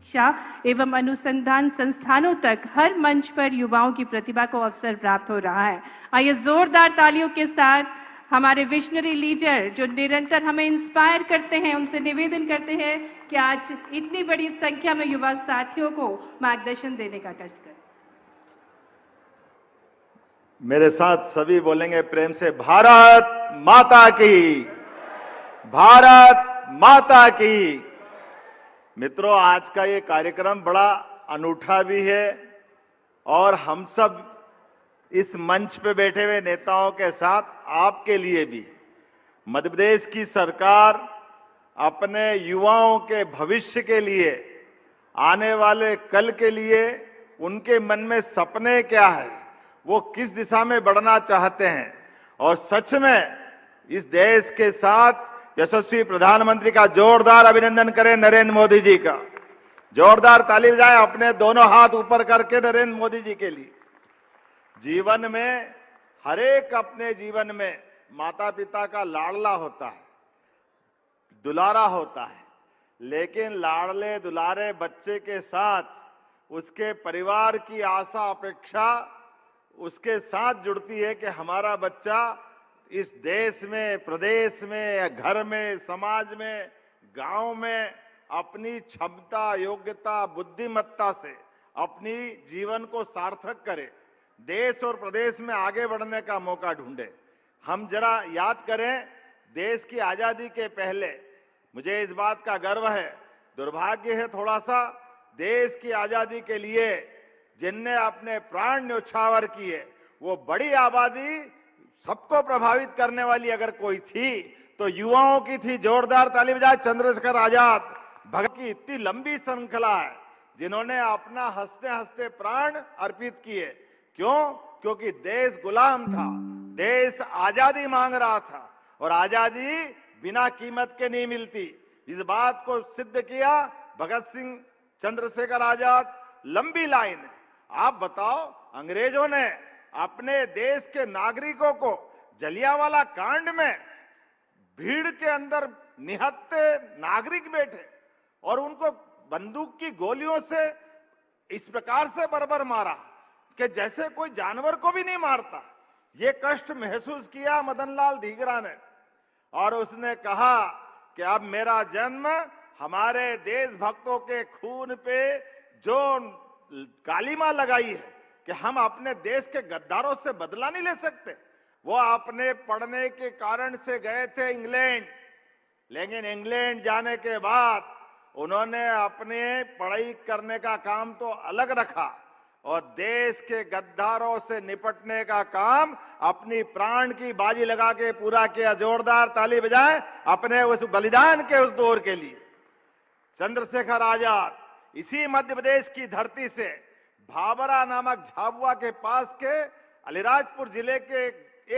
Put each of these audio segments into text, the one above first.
शिक्षा एवं अनुसंधान संस्थानों तक हर मंच पर युवाओं की प्रतिभा को अवसर प्राप्त हो रहा है। आइए जोरदार तालियों के साथ हमारे विजनरी लीडर जो निरंतर हमें इंस्पायर करते हैं, उनसे निवेदन करते हैं कि आज इतनी बड़ी संख्या में युवा साथियों को मार्गदर्शन देने का कष्ट करें। मेरे साथ सभी बोलेंगे प्रेम से, भारत माता की, भारत माता की। मित्रों, आज का ये कार्यक्रम बड़ा अनूठा भी है और हम सब इस मंच पे बैठे हुए नेताओं के साथ आपके लिए भी। मध्य प्रदेश की सरकार अपने युवाओं के भविष्य के लिए, आने वाले कल के लिए उनके मन में सपने क्या है, वो किस दिशा में बढ़ना चाहते हैं, और सच में इस देश के साथ यशस्वी प्रधानमंत्री का जोरदार अभिनंदन करें नरेंद्र मोदी जी का। जोरदार ताली बजाएं अपने दोनों हाथ ऊपर करके नरेंद्र मोदी जी के लिए। जीवन में हर एक अपने जीवन में माता पिता का लाडला होता है, दुलारा होता है, लेकिन लाडले दुलारे बच्चे के साथ उसके परिवार की आशा अपेक्षा उसके साथ जुड़ती है कि हमारा बच्चा इस देश में, प्रदेश में, घर में, समाज में, गांव में अपनी क्षमता, योग्यता, बुद्धिमत्ता से अपनी जीवन को सार्थक करे, देश और प्रदेश में आगे बढ़ने का मौका ढूंढे। हम जरा याद करें, देश की आजादी के पहले मुझे इस बात का गर्व है, दुर्भाग्य है थोड़ा सा, देश की आजादी के लिए जिनने अपने प्राण न्योछावर किए वो बड़ी आबादी सबको प्रभावित करने वाली अगर कोई थी तो युवाओं की थी। जोरदार ताली बजाए चंद्रशेखर आजाद भगत की इतनी लंबी श्रृंखला है जिन्होंने अपना हंसते हंसते प्राण अर्पित किए। क्यों? क्योंकि देश गुलाम था, देश आजादी मांग रहा था और आजादी बिना कीमत के नहीं मिलती। इस बात को सिद्ध किया भगत सिंह, चंद्रशेखर आजाद। लंबी लाइन है। आप बताओ, अंग्रेजों ने अपने देश के नागरिकों को जलियांवाला कांड में भीड़ के अंदर निहत्थे नागरिक बैठे और उनको बंदूक की गोलियों से इस प्रकार से बर्बर मारा कि जैसे कोई जानवर को भी नहीं मारता। ये कष्ट महसूस किया मदनलाल धीगरा ने और उसने कहा कि अब मेरा जन्म हमारे देशभक्तों के खून पे जो कालीमा लगाई है कि हम अपने देश के गद्दारों से बदला नहीं ले सकते। वो अपने पढ़ने के कारण से गए थे इंग्लैंड, लेकिन इंग्लैंड जाने के बाद उन्होंने अपने पढ़ाई करने का काम तो अलग रखा और देश के गद्दारों से निपटने का काम अपनी प्राण की बाजी लगा के पूरा किया। जोरदार ताली बजाएं अपने उस बलिदान के उस दौर के लिए। चंद्रशेखर आजाद इसी मध्य प्रदेश की धरती से भाबरा नामक झाबुआ के पास के अलीराजपुर जिले के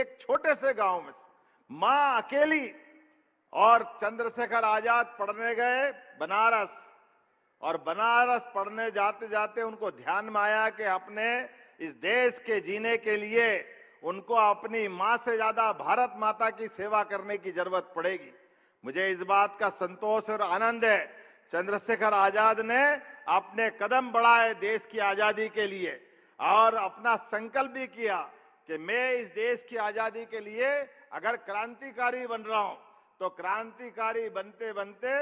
एक छोटे से गांव में मां अकेली और चंद्रशेखर आजाद पढ़ने गए बनारस और बनारस पढ़ने जाते जाते उनको ध्यान में आया कि अपने इस देश के जीने के लिए उनको अपनी मां से ज्यादा भारत माता की सेवा करने की जरूरत पड़ेगी। मुझे इस बात का संतोष और आनंद है, चंद्रशेखर आजाद ने अपने कदम बढ़ाए देश की आजादी के लिए और अपना संकल्प भी किया कि मैं इस देश की आजादी के लिए अगर क्रांतिकारी बन रहा हूं तो क्रांतिकारी बनते बनते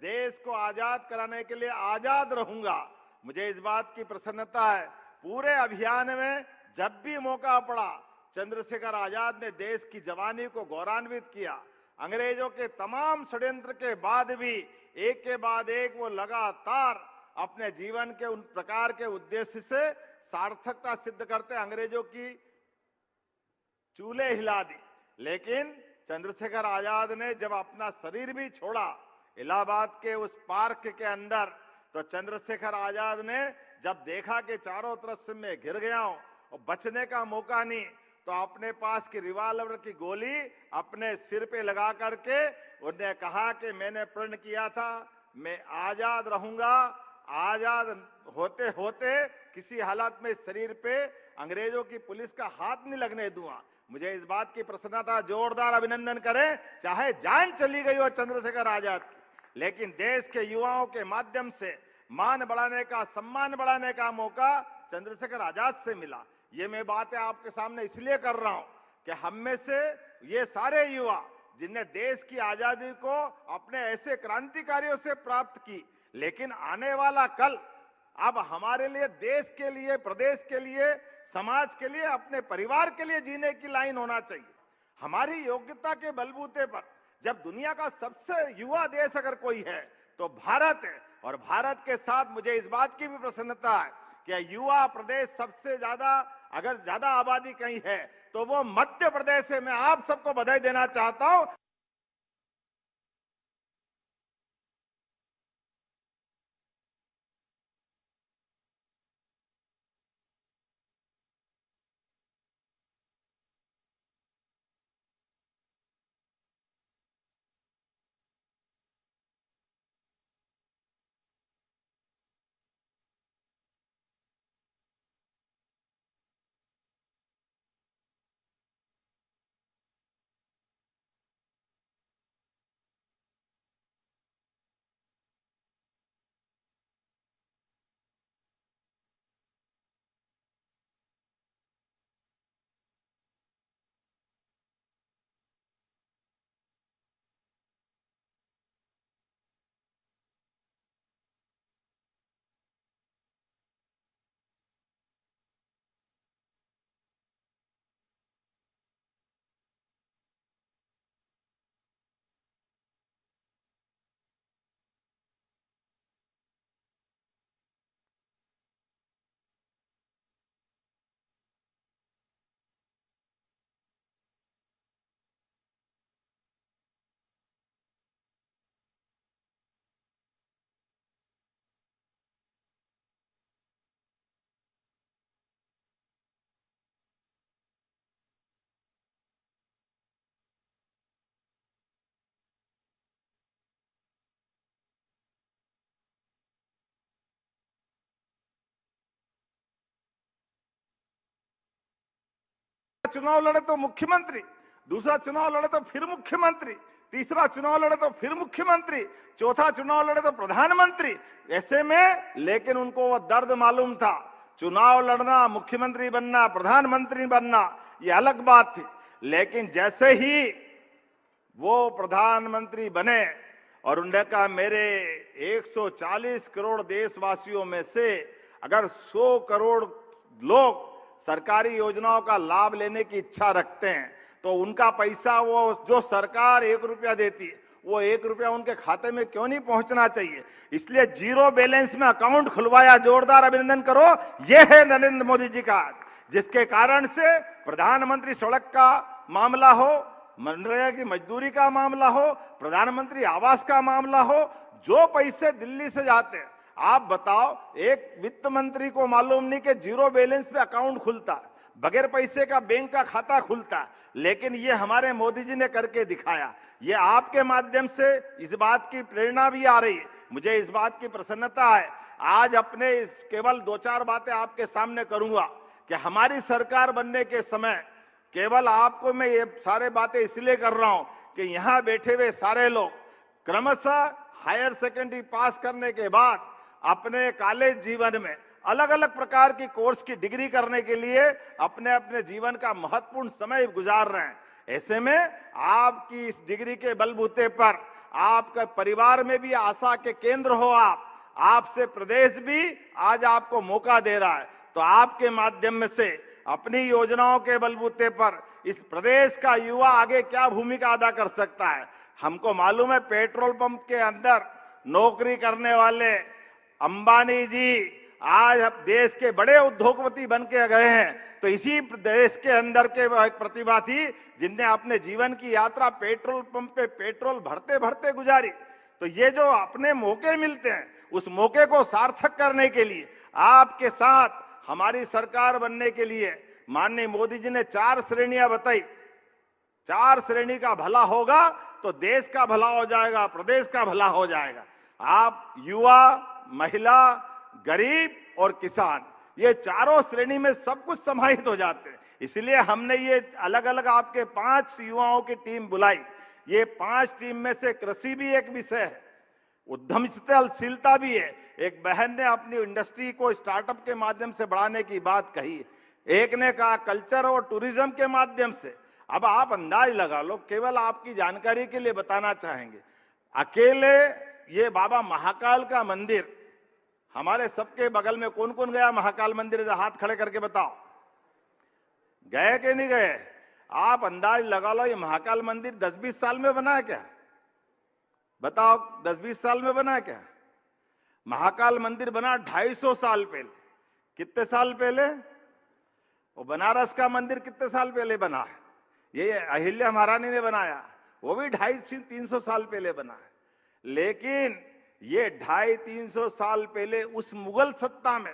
देश को आजाद कराने के लिए आजाद रहूंगा। मुझे इस बात की प्रसन्नता है, पूरे अभियान में जब भी मौका पड़ा चंद्रशेखर आजाद ने देश की जवानी को गौरवान्वित किया। अंग्रेजों के तमाम षड्यंत्र के बाद भी एक के बाद एक वो लगातार अपने जीवन के उन प्रकार के उद्देश्य से सार्थकता सिद्ध करते अंग्रेजों की चूल्हे हिला दी। लेकिन चंद्रशेखर आजाद ने जब अपना शरीर भी छोड़ा इलाहाबाद के उस पार्क के अंदर, तो चंद्रशेखर आजाद ने जब देखा कि चारों तरफ से मैं घिर गया हूं और बचने का मौका नहीं, तो अपने पास की रिवॉल्वर की गोली अपने सिर पे लगा करके उन्होंने कहा कि मैंने प्रण किया था मैं आजाद रहूंगा, आजाद होते होते किसी हालत में शरीर पे अंग्रेजों की पुलिस का हाथ नहीं लगने दूंगा। मुझे इस बात की प्रसन्नता, जोरदार अभिनंदन करें, चाहे जान चली गई हो चंद्रशेखर आजाद की, लेकिन देश के युवाओं के माध्यम से मान बढ़ाने का, सम्मान बढ़ाने का मौका चंद्रशेखर आजाद से मिला। ये मैं बातें आपके सामने इसलिए कर रहा हूं कि हम में से ये सारे युवा जिनने देश की आजादी को अपने ऐसे क्रांतिकारियों से प्राप्त की, लेकिन आने वाला कल अब हमारे लिए, देश के लिए, प्रदेश के लिए, समाज के लिए, अपने परिवार के लिए जीने की लाइन होना चाहिए। हमारी योग्यता के बलबूते पर जब दुनिया का सबसे युवा देश अगर कोई है तो भारत है। और भारत के साथ मुझे इस बात की भी प्रसन्नता है कि युवा प्रदेश सबसे ज्यादा, अगर ज्यादा आबादी कहीं है तो वो मध्य प्रदेश है। मैं आप सबको बधाई देना चाहता हूं। चुनाव लड़े तो मुख्यमंत्री, दूसरा चुनाव लड़े तो फिर मुख्यमंत्री, तीसरा चुनाव लड़े तो फिर मुख्यमंत्री, चौथा चुनाव लड़े तो प्रधानमंत्री। ऐसे में लेकिन उनको वो दर्द मालूम था। चुनाव लड़ना, मुख्यमंत्री बनना, प्रधानमंत्री बनना ये अलग बात थी, लेकिन जैसे ही वो प्रधानमंत्री बने और उन्होंने कहा मेरे 140 करोड़ देशवासियों में से अगर 100 करोड़ लोग सरकारी योजनाओं का लाभ लेने की इच्छा रखते हैं तो उनका पैसा, वो जो सरकार 1 रुपया देती है, वो 1 रुपया उनके खाते में क्यों नहीं पहुंचना चाहिए। इसलिए जीरो बैलेंस में अकाउंट खुलवाया। जोरदार अभिनंदन करो। यह है नरेंद्र मोदी जी का, जिसके कारण से प्रधानमंत्री सड़क का मामला हो, मनरेगा की मजदूरी का मामला हो, प्रधानमंत्री आवास का मामला हो, जो पैसे दिल्ली से जाते हैं, आप बताओ, एक वित्त मंत्री को मालूम नहीं कि जीरो बैलेंस पे अकाउंट खुलता, बगैर पैसे का बैंक का खाता खुलता, लेकिन ये हमारे मोदी जी ने करके दिखाया। ये आपके माध्यम से इस बात की प्रेरणा भी आ रही है। मुझे इस बात की प्रसन्नता है। आज अपने इस केवल 2-4 बातें आपके सामने करूंगा कि हमारी सरकार बनने के समय केवल आपको मैं ये सारे बातें इसलिए कर रहा हूं कि यहां बैठे हुए सारे लोग क्रमशः हायर सेकेंडरी पास करने के बाद अपने कॉलेज जीवन में अलग अलग प्रकार की कोर्स की डिग्री करने के लिए अपने अपने जीवन का महत्वपूर्ण समय गुजार रहे हैं। ऐसे में आपकी इस डिग्री के बलबूते पर आपका परिवार में भी आशा के केंद्र हो आपसे प्रदेश भी आज आपको मौका दे रहा है। तो आपके माध्यम से अपनी योजनाओं के बलबूते पर इस प्रदेश का युवा आगे क्या भूमिका अदा कर सकता है। हमको मालूम है पेट्रोल पंप के अंदर नौकरी करने वाले अंबानी जी आज देश के बड़े उद्योगपति बन के गए हैं। तो इसी देश के अंदर के एक प्रतिभा थी जिनने अपने जीवन की यात्रा पेट्रोल पंप पे पेट्रोल भरते भरते गुजारी। तो ये जो अपने मौके मिलते हैं उस मौके को सार्थक करने के लिए आपके साथ हमारी सरकार बनने के लिए माननीय मोदी जी ने 4 श्रेणियां बताई। 4 श्रेणी का भला होगा तो देश का भला हो जाएगा, प्रदेश का भला हो जाएगा। आप युवा, महिला, गरीब और किसान, ये चारों श्रेणी में सब कुछ समाहित हो जाते हैं। इसलिए हमने ये अलग अलग आपके 5 युवाओं की टीम बुलाई। ये 5 टीम में से कृषि भी एक विषय है। उद्यमशीलता भी है। एक बहन ने अपनी इंडस्ट्री को स्टार्टअप के माध्यम से बढ़ाने की बात कही, एक ने कहा कल्चर और टूरिज्म के माध्यम से। अब आप अंदाज लगा लो, केवल आपकी जानकारी के लिए बताना चाहेंगे, अकेले ये बाबा महाकाल का मंदिर हमारे सबके बगल में कौन कौन गया महाकाल मंदिर? हाथ खड़े करके बताओ, गए कि नहीं गए? आप अंदाज लगा लो, ये महाकाल मंदिर 10-20 साल में बना है क्या? बताओ, 10-20 साल में बना है क्या? महाकाल मंदिर बना 250 साल पहले। कितने साल पहले? वो बनारस का मंदिर कितने साल पहले बना है? ये अहिल्या महारानी ने बनाया, वो भी 250-300 साल पहले बना है। लेकिन ये 250-300 साल पहले उस मुगल सत्ता में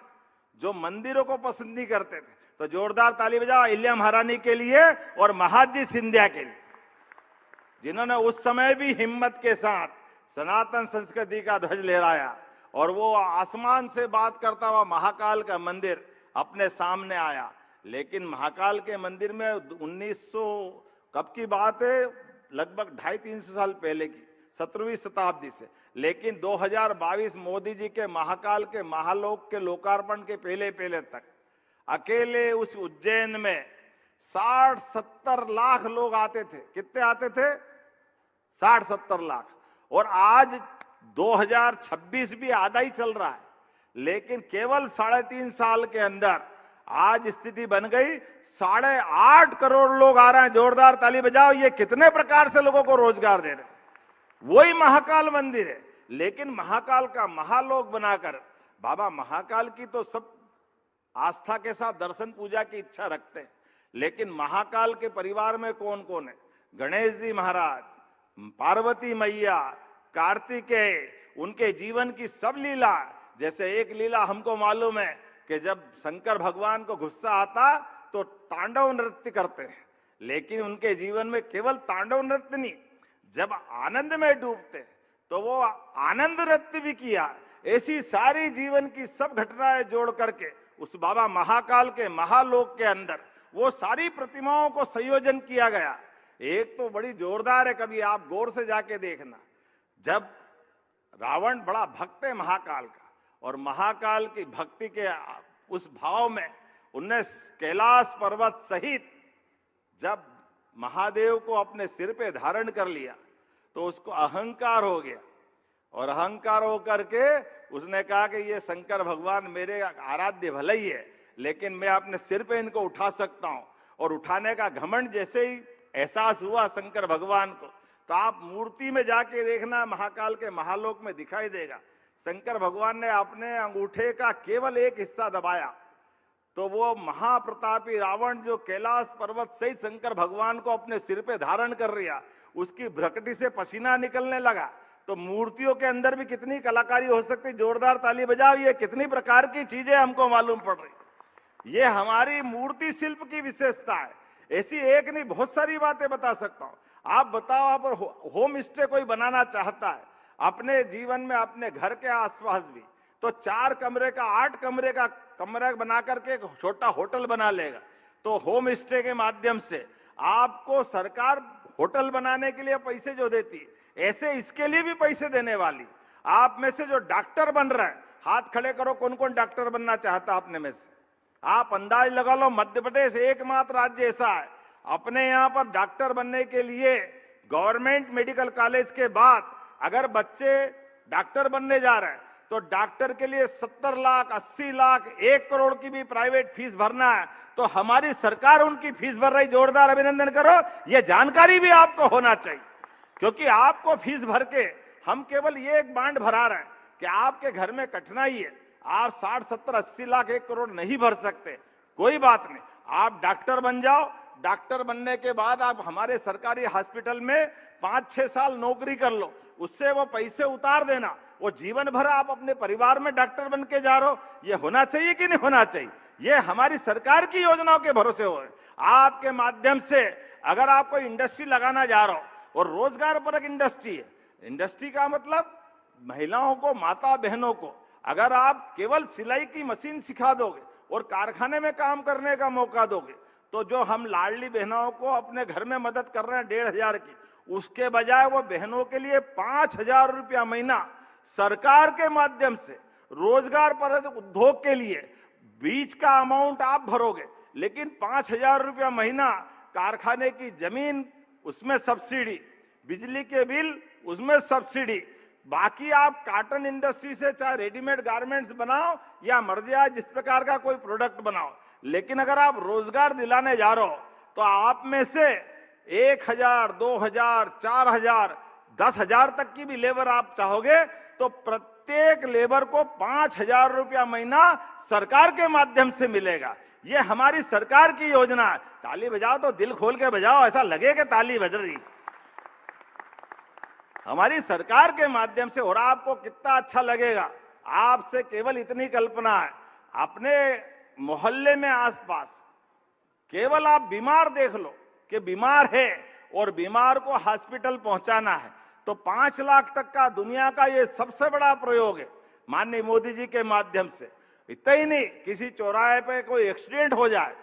जो मंदिरों को पसंद नहीं करते थे, तो जोरदार ताली बजाओ अहिल्या महारानी के लिए और महादजी सिंधिया के लिए, जिन्होंने उस समय भी हिम्मत के साथ सनातन संस्कृति का ध्वज लहराया और वो आसमान से बात करता हुआ महाकाल का मंदिर अपने सामने आया। लेकिन महाकाल के मंदिर में 1900 कब की बात है? लगभग 250-300 साल पहले की, 17वीं शताब्दी से। लेकिन 2022 मोदी जी के महाकाल के महालोक के लोकार्पण के पहले पहले तक अकेले उस उज्जैन में 60-70 लाख लोग आते थे। कितने आते थे? 60-70 लाख। और आज 2026 भी आधा ही चल रहा है, लेकिन केवल 3.5 साल के अंदर आज स्थिति बन गई 8.5 करोड़ लोग आ रहे हैं। जोरदार ताली बजाओ। ये कितने प्रकार से लोगों को रोजगार दे रहे हैं। वही महाकाल मंदिर है, लेकिन महाकाल का महालोक बनाकर बाबा महाकाल की तो सब आस्था के साथ दर्शन पूजा की इच्छा रखते हैं। लेकिन महाकाल के परिवार में कौन कौन है? गणेश जी महाराज, पार्वती मैया, कार्तिकेय, उनके जीवन की सब लीला। जैसे एक लीला हमको मालूम है कि जब शंकर भगवान को गुस्सा आता तो तांडव नृत्य करते हैं, लेकिन उनके जीवन में केवल तांडव नृत्य नहीं, जब आनंद में डूबते तो वो आनंद नृत्य भी किया। ऐसी सारी जीवन की सब घटनाएं जोड़ करके उस बाबा महाकाल के महालोक के अंदर वो सारी प्रतिमाओं को संयोजन किया गया। एक तो बड़ी जोरदार है, कभी आप गौर से जाके देखना। जब रावण बड़ा भक्त है महाकाल का, और महाकाल की भक्ति के उस भाव में उनने कैलाश पर्वत सहित जब महादेव को अपने सिर पे धारण कर लिया तो उसको अहंकार हो गया, और अहंकार होकर के उसने कहा कि ये शंकर भगवान मेरे आराध्य भले ही है, लेकिन मैं अपने सिर पे इनको उठा सकता हूं। और उठाने का घमंड जैसे ही एहसास हुआ शंकर भगवान को, तो आप मूर्ति में जाके देखना, महाकाल के महालोक में दिखाई देगा। शंकर भगवान ने अपने अंगूठे का केवल एक हिस्सा दबाया तो वो महाप्रतापी रावण जो कैलाश पर्वत सहित शंकर भगवान को अपने सिर पे धारण कर लिया, उसकी भ्रकटी से पसीना निकलने लगा। तो मूर्तियों के अंदर भी कितनी कलाकारी हो सकती। जोरदार ताली बजाओ। ये कितनी प्रकार की चीजें हमको मालूम पड़ रही। ये हमारी मूर्ति शिल्प की विशेषता है। ऐसी एक नहीं, बहुत सारी बातें बता सकता हूं। आप बताओ, आप होम स्टे कोई बनाना चाहता है अपने जीवन में, अपने घर के आसपास भी, तो 4 कमरे का 8 कमरे का कमरा बना करके एक छोटा होटल बना लेगा। तो होम स्टे के माध्यम से आपको सरकार होटल बनाने के लिए पैसे जो देती, ऐसे इसके लिए भी पैसे देने वाली। आप में से जो डॉक्टर बन रहे हैं, हाथ खड़े करो, कौन कौन डॉक्टर बनना चाहता अपने में से? आप अंदाज लगा लो, मध्य प्रदेश एकमात्र राज्य ऐसा है अपने यहाँ पर डॉक्टर बनने के लिए गवर्नमेंट मेडिकल कॉलेज के बाद अगर बच्चे डॉक्टर बनने जा रहे हैं तो डॉक्टर के लिए 70 लाख, 80 लाख, 1 करोड़ की भी प्राइवेट फीस भरना है, तो हमारी सरकार उनकी फीस भर रही। जोरदार अभिनंदन करो। यह जानकारी भी आपको होना चाहिए, क्योंकि आपको फीस भर के हम केवल ये एक बांड भरा रहे हैं कि आपके घर में कठिनाई है, आप 60, 70, 80 लाख, 1 करोड़ नहीं भर सकते, कोई बात नहीं, आप डॉक्टर बन जाओ। डॉक्टर बनने के बाद आप हमारे सरकारी हॉस्पिटल में 5-6 साल नौकरी कर लो, उससे वो पैसे उतार देना, वो जीवन भर आप अपने परिवार में डॉक्टर बन के जा रहे हो। ये होना चाहिए कि नहीं होना चाहिए? ये हमारी सरकार की योजनाओं के भरोसे हो। आपके माध्यम से अगर आप कोई इंडस्ट्री लगाना जा रहे हो, और रोजगार परक इंडस्ट्री है, इंडस्ट्री का मतलब महिलाओं को, माता बहनों को अगर आप केवल सिलाई की मशीन सिखा दोगे और कारखाने में काम करने का मौका दोगे, तो जो हम लाडली बहनों को अपने घर में मदद कर रहे हैं 1,500 की, उसके बजाय वो बहनों के लिए 5,000 रुपया महीना सरकार के माध्यम से रोजगार पर उद्योग के लिए बीज का अमाउंट आप भरोगे, लेकिन 5,000 रुपया महीना कारखाने की जमीन उसमें सब्सिडी, बिजली के बिल उसमें सब्सिडी, बाकी आप कॉटन इंडस्ट्री से चाहे रेडीमेड गारमेंट्स बनाओ या मर्जी जिस प्रकार का कोई प्रोडक्ट बनाओ, लेकिन अगर आप रोजगार दिलाने जा रहे हो तो आप में से 1,000, 2,000, 4,000, 10,000 तक की भी लेबर आप चाहोगे तो प्रत्येक लेबर को 5,000 रुपया महीना सरकार के माध्यम से मिलेगा। ये हमारी सरकार की योजना है। ताली बजाओ तो दिल खोल के बजाओ, ऐसा लगे कि ताली बज रही। हमारी सरकार के माध्यम से, और आपको कितना अच्छा लगेगा, आपसे केवल इतनी कल्पना है, अपने मोहल्ले में आसपास केवल आप बीमार देख लो कि बीमार है और बीमार को हॉस्पिटल पहुंचाना है तो 5 लाख तक का दुनिया का ये सबसे बड़ा प्रयोग है माननीय मोदी जी के माध्यम से। इतना ही नहीं, किसी चौराहे पे कोई एक्सीडेंट हो जाए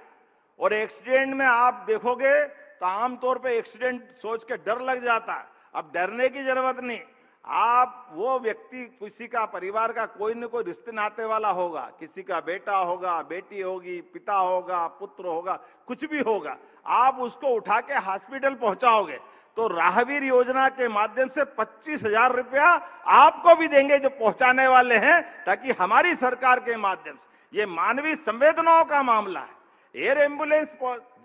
और एक्सीडेंट में आप देखोगे तो आमतौर पे एक्सीडेंट सोच के डर लग जाता है। अब डरने की जरूरत नहीं, आप वो व्यक्ति, किसी का परिवार का कोई न कोई रिश्ते नाते वाला होगा, किसी का बेटा होगा, बेटी होगी, पिता होगा, पुत्र होगा, कुछ भी होगा, आप उसको उठा के हॉस्पिटल पहुंचाओगे तो राहगीर योजना के माध्यम से 25,000 रुपया आपको भी देंगे जो पहुंचाने वाले हैं, ताकि हमारी सरकार के माध्यम से, ये मानवीय संवेदनाओं का मामला है। एयर एम्बुलेंस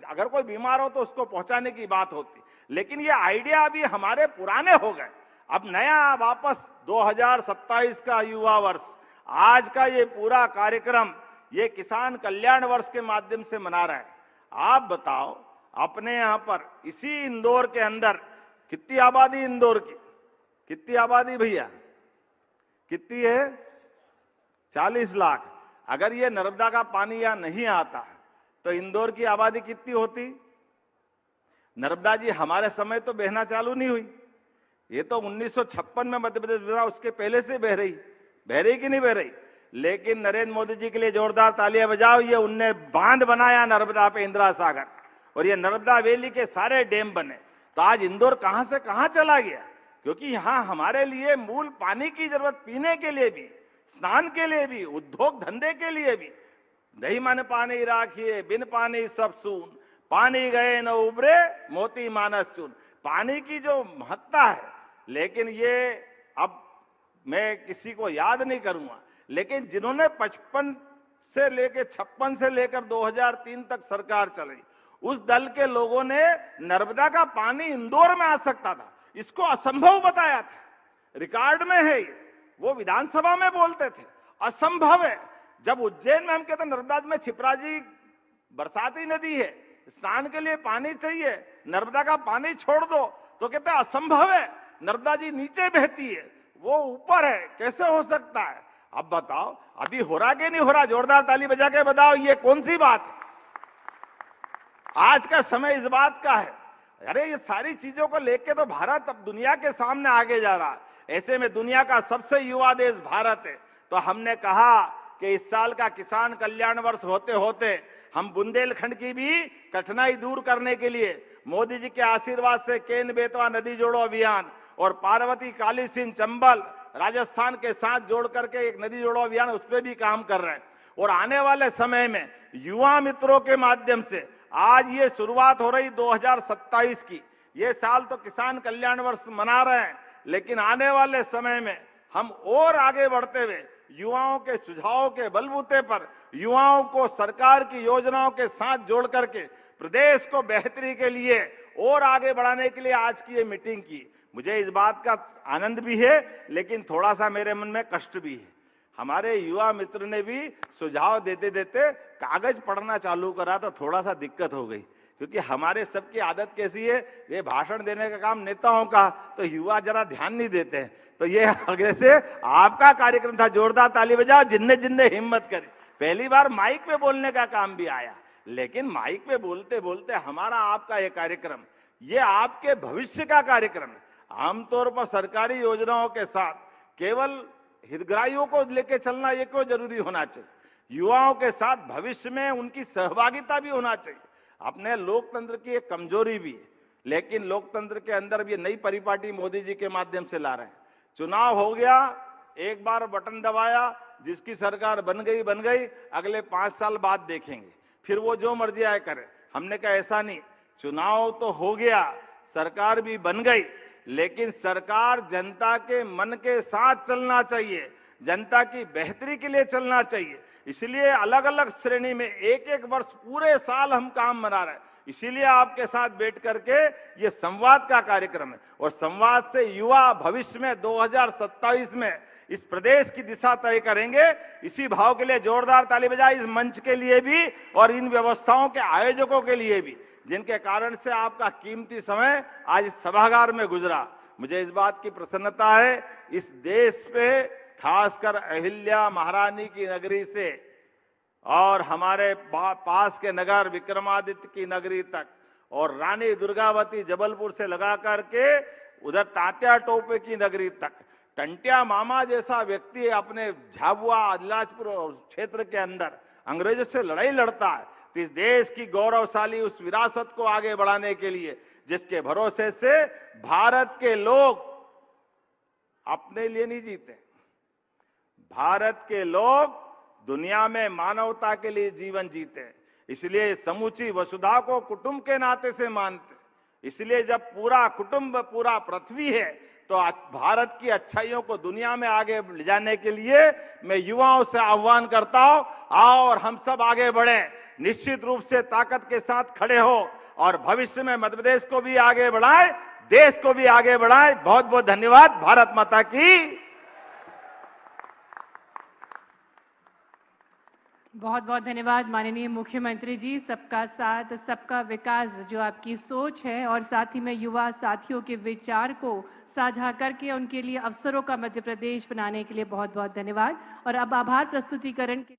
अगर कोई बीमार हो तो उसको पहुंचाने की बात होती, लेकिन ये आइडिया अभी हमारे पुराने हो गए। अब नया वापस 2027 का युवा वर्ष, आज का ये पूरा कार्यक्रम ये किसान कल्याण वर्ष के माध्यम से मना रहा है। आप बताओ, अपने यहां पर इसी इंदौर के अंदर कितनी आबादी, इंदौर की कितनी आबादी भैया, कितनी है? 40 लाख। अगर ये नर्मदा का पानी यहां नहीं आता तो इंदौर की आबादी कितनी होती? नर्मदा जी हमारे समय तो बहना चालू नहीं हुई, ये तो 1956 में मध्य प्रदेश बना, उसके पहले से बह रही कि नहीं बह रही। लेकिन नरेंद्र मोदी जी के लिए जोरदार तालियां बजाओ, ये उनने बांध बनाया नर्मदा पे, इंदिरा सागर, और ये नर्मदा वैली के सारे डैम बने। तो आज इंदौर कहां से कहां चला गया, क्योंकि यहां हमारे लिए मूल पानी की जरूरत, पीने के लिए भी, स्नान के लिए भी, उद्योग धंधे के लिए भी। नहीं मन पानी राखिए बिन पानी सब सून, पानी गए न उबरे मोती मानस चून। पानी की जो महत्ता है, लेकिन ये अब मैं किसी को याद नहीं करूंगा, लेकिन जिन्होंने 55 से लेकर 56 से लेकर 2003 तक सरकार चलाई, उस दल के लोगों ने नर्मदा का पानी इंदौर में आ सकता था, इसको असंभव बताया था। रिकॉर्ड में है ये, वो विधानसभा में बोलते थे असंभव है। जब उज्जैन में हम कहते नर्मदा में छिपराजी बरसाती नदी है, स्नान के लिए पानी चाहिए, नर्मदा का पानी छोड़ दो तो कहते असंभव है, नर्मदा जी नीचे बहती है, वो ऊपर है, कैसे हो सकता है? अब बताओ, अभी हो रहा कि नहीं हो रहा? जोरदार ताली बजा के बताओ, ये कौन सी बात है? आज का समय इस बात का है। अरे ये सारी चीजों को लेके तो भारत अब दुनिया के सामने आगे जा रहा है। ऐसे में दुनिया का सबसे युवा देश भारत है, तो हमने कहा कि इस साल का किसान कल्याण वर्ष होते होते हम बुंदेलखंड की भी कठिनाई दूर करने के लिए मोदी जी के आशीर्वाद से केन बेतवा नदी जोड़ो अभियान और पार्वती काली सिंह चंबल राजस्थान के साथ जोड़ करके एक नदी जोड़ो अभियान, उस पर भी काम कर रहे हैं। और आने वाले समय में युवा मित्रों के माध्यम से आज ये शुरुआत हो रही 2027 की। ये साल तो किसान कल्याण वर्ष मना रहे हैं, लेकिन आने वाले समय में हम और आगे बढ़ते हुए युवाओं के सुझावों के बलबूते पर युवाओं को सरकार की योजनाओं के साथ जोड़ करके प्रदेश को बेहतरी के लिए और आगे बढ़ाने के लिए आज की ये मीटिंग की। मुझे इस बात का आनंद भी है, लेकिन थोड़ा सा मेरे मन में कष्ट भी है। हमारे युवा मित्र ने भी सुझाव देते देते कागज पढ़ना चालू करा तो थोड़ा सा दिक्कत हो गई, क्योंकि हमारे सबकी आदत कैसी है, ये भाषण देने का काम नेताओं का, तो युवा जरा ध्यान नहीं देते हैं। तो ये आगे से आपका कार्यक्रम था, जोरदार ताली बजाओ जिनने जिनने हिम्मत करी। पहली बार माइक पे बोलने का काम भी आया, लेकिन माइक पे बोलते बोलते हमारा आपका ये कार्यक्रम, ये आपके भविष्य का कार्यक्रम है। आमतौर पर सरकारी योजनाओं के साथ केवल हितग्राहियों को लेकर चलना ये क्यों जरूरी होना चाहिए? युवाओं के साथ भविष्य में उनकी सहभागिता भी होना चाहिए। अपने लोकतंत्र की एक कमजोरी भी है, लेकिन लोकतंत्र के अंदर भी नई परिपाटी मोदी जी के माध्यम से ला रहे हैं। चुनाव हो गया, एक बार बटन दबाया, जिसकी सरकार बन गई, अगले 5 साल बाद देखेंगे, फिर वो जो मर्जी आए करे। हमने कहा ऐसा नहीं, चुनाव तो हो गया, सरकार भी बन गई, लेकिन सरकार जनता के मन के साथ चलना चाहिए, जनता की बेहतरी के लिए चलना चाहिए। इसलिए अलग अलग श्रेणी में एक एक वर्ष पूरे साल हम काम बना रहे हैं। इसीलिए आपके साथ बैठ करके ये संवाद का कार्यक्रम है, और संवाद से युवा भविष्य में 2027 में इस प्रदेश की दिशा तय करेंगे। इसी भाव के लिए जोरदार ताली बजाए इस मंच के लिए भी और इन व्यवस्थाओं के आयोजकों के लिए भी, जिनके कारण से आपका कीमती समय आज इस सभागार में गुजरा। मुझे इस बात की प्रसन्नता है, इस देश पे खासकर अहिल्या महारानी की नगरी से और हमारे पास के नगर विक्रमादित्य की नगरी तक और रानी दुर्गावती जबलपुर से लगा करके उधर तात्या टोपे की नगरी तक, टंटिया मामा जैसा व्यक्ति अपने झाबुआ अलीराजपुर क्षेत्र के अंदर अंग्रेजों से लड़ाई लड़ता है। तो इस देश की गौरवशाली उस विरासत को आगे बढ़ाने के लिए, जिसके भरोसे से भारत के लोग अपने लिए नहीं जीते, भारत के लोग दुनिया में मानवता के लिए जीवन जीते हैं। इसलिए समूची वसुधा को कुटुंब के नाते से मानते। इसलिए जब पूरा कुटुंब, पूरा पृथ्वी है, तो भारत की अच्छाइयों को दुनिया में आगे ले जाने के लिए मैं युवाओं से आह्वान करता हूं, आओ और हम सब आगे बढ़े, निश्चित रूप से ताकत के साथ खड़े हो और भविष्य में मध्य प्रदेश को भी आगे बढ़ाए, देश को भी आगे बढ़ाए। बहुत बहुत धन्यवाद। भारत माता की। बहुत बहुत धन्यवाद माननीय मुख्यमंत्री जी। सबका साथ सबका विकास जो आपकी सोच है, और साथ ही में युवा साथियों के विचार को साझा करके उनके लिए अवसरों का मध्य प्रदेश बनाने के लिए बहुत बहुत धन्यवाद। और अब आभार प्रस्तुतिकरण के